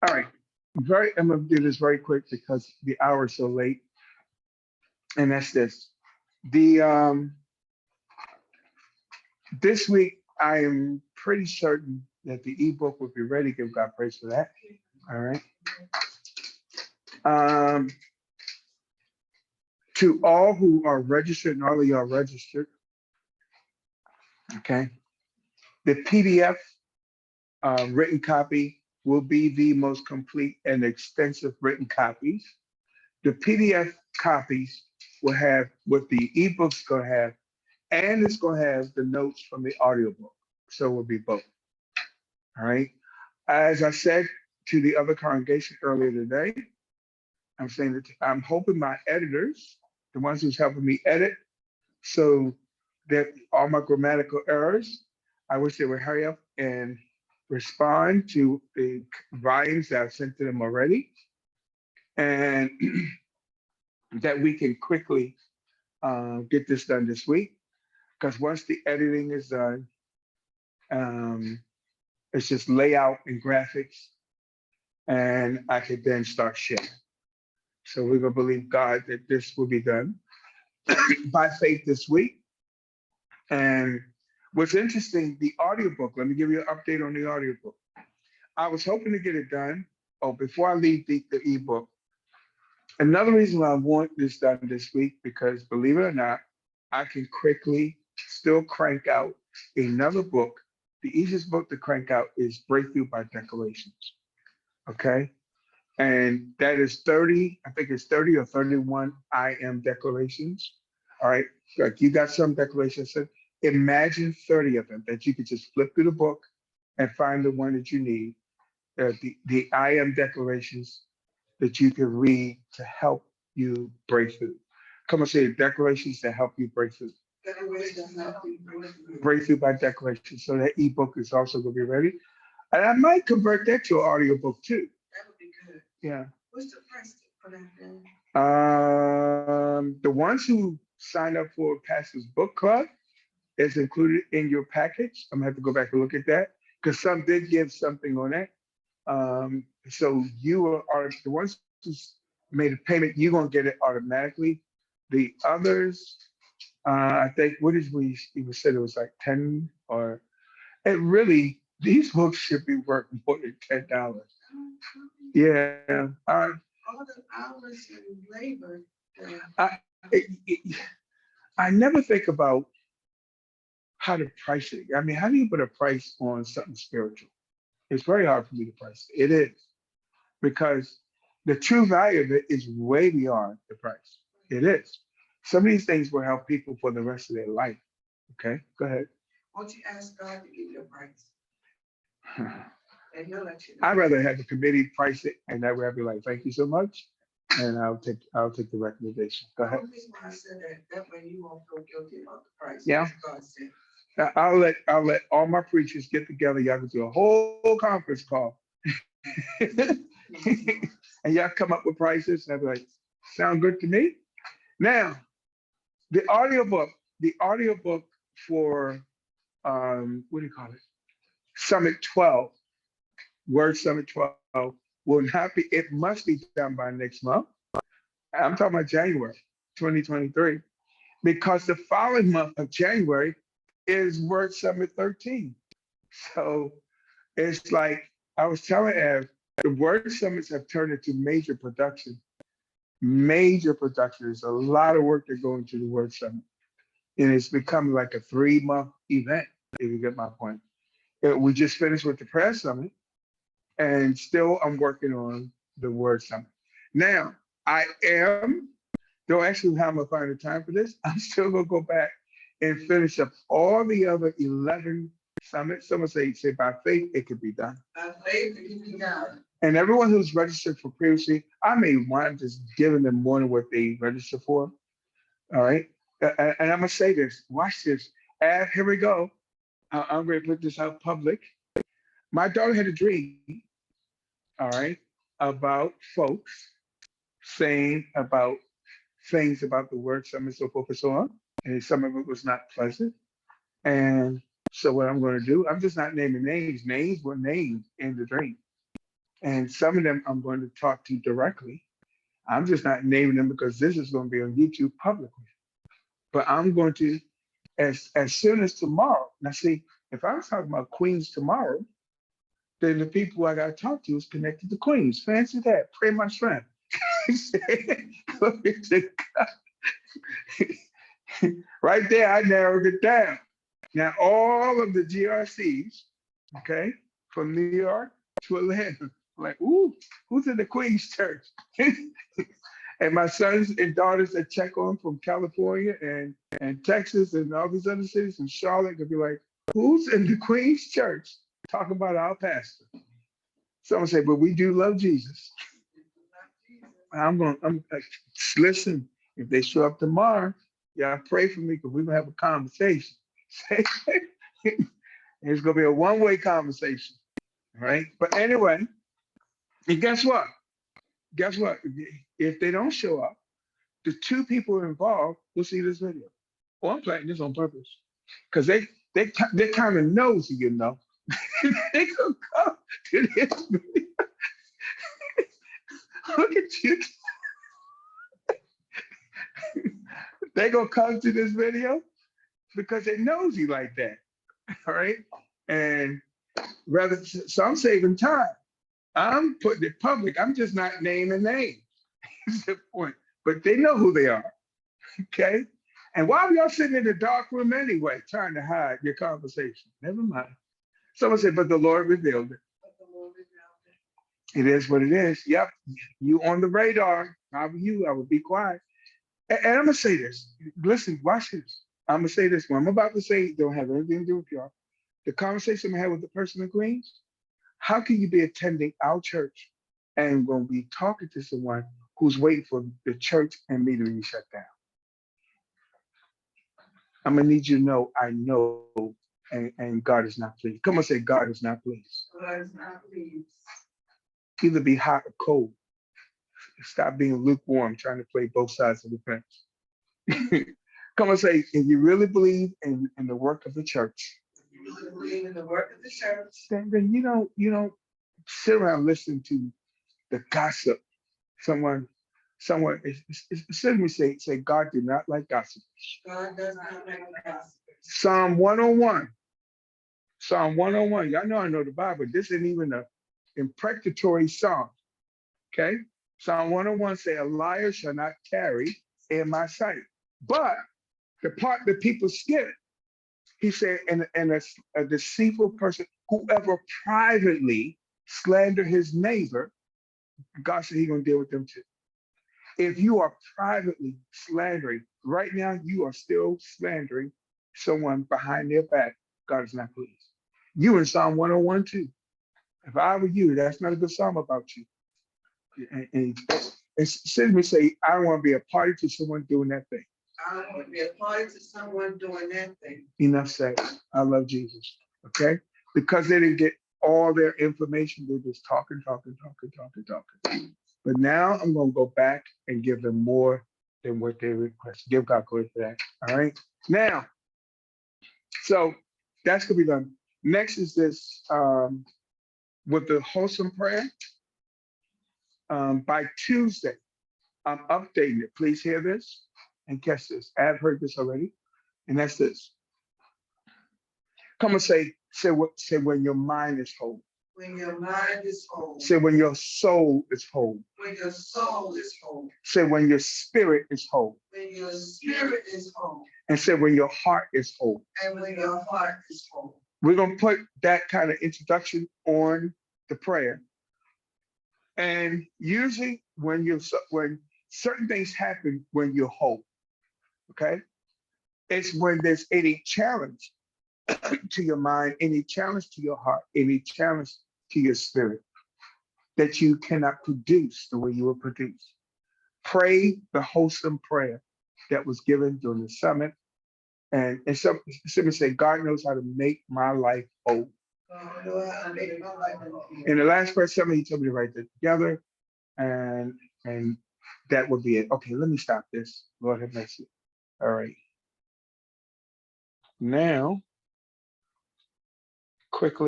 All right. I'm gonna do this very quick because the hour is so late, and that's this. The This week I am pretty certain that the ebook will be ready. Give God praise for that. All right. Um, to all who are registered, and all of y'all registered, okay. The PDF written copy will be the most complete and extensive written copies. The PDF copies will have what the ebook's gonna have, and it's gonna have the notes from the audiobook. So it will be both. All right. As I said to the other congregation earlier today, I'm saying that I'm hoping my editors, the ones who's helping me edit, so that all my grammatical errors, I wish they would hurry up and respond to the volumes that I've sent to them already, and that we can quickly get this done this week. Because once the editing is done, um, it's just layout and graphics, and I could then start sharing. So we're gonna believe God that this will be done by faith this week. And what's interesting, the audiobook, let me give you an update on the audiobook. I was hoping to get it done. Oh, before I leave the ebook, another reason why I want this done this week, because believe it or not, I can quickly still crank out another book. The easiest book to crank out is Breakthrough by Declarations. Okay. And that is 30, I think it's 30 or 31 I am declarations. All right. Like you got some declarations. So imagine 30 of them that you could just flip through the book and find the one that you need. The I am declarations that you can read to help you break through. Come on, say declarations to help you break through. Breakthrough by declaration. So that ebook is also going to be ready. And I might convert that to an audiobook too. That would be good. Yeah. What's the price for that then? The ones who sign up for Pastor's Book Club is included in your package. I'm gonna have to go back and look at that because some did give something on that. So you are the ones who made a payment, you're gonna get it automatically. The others, I think, what did we even said it was like 10 or it really, these books should be worth more than $10. Yeah. All the hours and labor. I, I never think about how to price it. I mean, how do you put a price on something spiritual? It's very hard for me to price it. It is because the true value of it is way beyond the price. It is. Some of these things will help people for the rest of their life. Okay, go ahead. Won't you ask God to give you a price? And he'll let you know. I'd rather have the committee price it, and that way I'd be like, "Thank you so much," and I'll take the recommendation. Go The ahead. only reason why I said that, that way you won't feel guilty about the price. Yeah. As God said. Now, I'll let all my preachers get together. Y'all can do a whole conference call, and y'all come up with prices. And I'll be like, "Sound good to me?" Now, the audiobook for what do you call it? Summit 12, Word Summit 12 will not be. It must be done by next month. I'm talking about January 2023, because the following month of January is Word Summit 13. So it's like I was telling Ev, the Word Summits have turned into major production. Major production. There's a lot of work that go into the Word Summit. And it's become like a 3-month event, if you get my point. We just finished with the Prayer Summit, and still I'm working on the Word Summit. Now, I am, don't ask me how I'm gonna find the time for this. I'm still gonna go back and finish up all the other 11 summits. Someone say by faith, it could be done. By faith, it can be done. And everyone who's registered for previously, I may want just giving them more than what they registered for. All right. And I'm gonna say this. Watch this. Here we go. I'm gonna put this out public. My daughter had a dream. All right, about folks saying about things about the word, so on and so forth and so on. And some of it was not pleasant. And so what I'm going to do, I'm just not naming names. Names were named in the dream. And some of them I'm going to talk to directly. I'm just not naming them because this is going to be on YouTube publicly. But I'm going to, as soon as tomorrow. Now, see, if I was talking about Queens tomorrow, then the people I got to talk to is connected to Queens. Fancy that. Pray my strength. Glory to God. Right there, I narrowed it down. Now, all of the GRCs, okay, from New York to Atlanta, like, ooh, who's in the Queens Church? And my sons and daughters that check on from California and Texas and all these other cities and Charlotte could be like, who's in the Queens Church talking about our pastor? Someone say, but we do love Jesus. I'm listen, if they show up tomorrow, y'all pray for me because we're gonna have a conversation. It's gonna be a one-way conversation, right? But anyway, and guess what? Guess what? If they don't show up, the two people involved will see this video. Oh, I'm playing this on purpose because they kind of nosy, you know. They gonna come to this video. Look at you. They gonna come to this video because they nosy like that, all right? And rather, so I'm saving time. I'm putting it public. I'm just not naming names. That's the point. But they know who they are, okay? And why are y'all sitting in the dark room anyway, trying to hide your conversation? Never mind. Someone said, but the Lord revealed it. It is what it is. Yep. You on the radar. If I were you, I would be quiet. And I'm gonna say this. Listen, watch this. I'm gonna say this. What I'm about to say don't have anything to do with y'all. The conversation I had with the person in Queens. How can you be attending our church and gonna be talking to someone who's waiting for the church and me to be shut down? I'm gonna need you to know I know, and God is not pleased. Come on, say God is not pleased. God is not pleased. Either be hot or cold. Stop being lukewarm, trying to play both sides of the fence. Come on, say, if you really believe in the work of the church, You really believe in the work of the church. then you don't sit around listening to the gossip. Someone instead me say God did not like gossip. God does not like gossip. Psalm 101. Psalm 101. Y'all know I know the Bible. This isn't even a imprecatory psalm. Okay? Psalm 101 say, a liar shall not tarry in my sight. But the part that people skip, he said, and a deceitful person, whoever privately slander his neighbor, God said he's gonna deal with them too. If you are privately slandering, right now you are still slandering someone behind their back, God is not pleased. You in Psalm 101 too. If I were you, that's not a good psalm about you. And simply say, I don't want to be a party to someone doing that thing. I don't want to be a party to someone doing that thing. Enough said. I love Jesus. Okay? Because they didn't get all their information, they're just talking. But now I'm going to go back and give them more than what they requested. Give God glory for that. All right? Now, so that's going to be done. Next is this with the wholesome prayer. By Tuesday, I'm updating it. Please hear this and catch this. I've heard this already, and that's this. Come and say when your mind is whole. When your mind is whole. Say when your soul is whole. When your soul is whole. Say when your spirit is whole. When your spirit is whole. And say when your heart is whole. And when your heart is whole. We're going to put that kind of introduction on the prayer. And usually when certain things happen when you're whole, okay? It's when there's any challenge to your mind, any challenge to your heart, any challenge to your spirit that you cannot produce the way you were produced. Pray the wholesome prayer that was given during the summit. And some say, God knows how to make my life whole. In the last verse, somebody told me to write that together, and that would be it. Okay, let me stop this. Lord have mercy. All right. Now, quickly.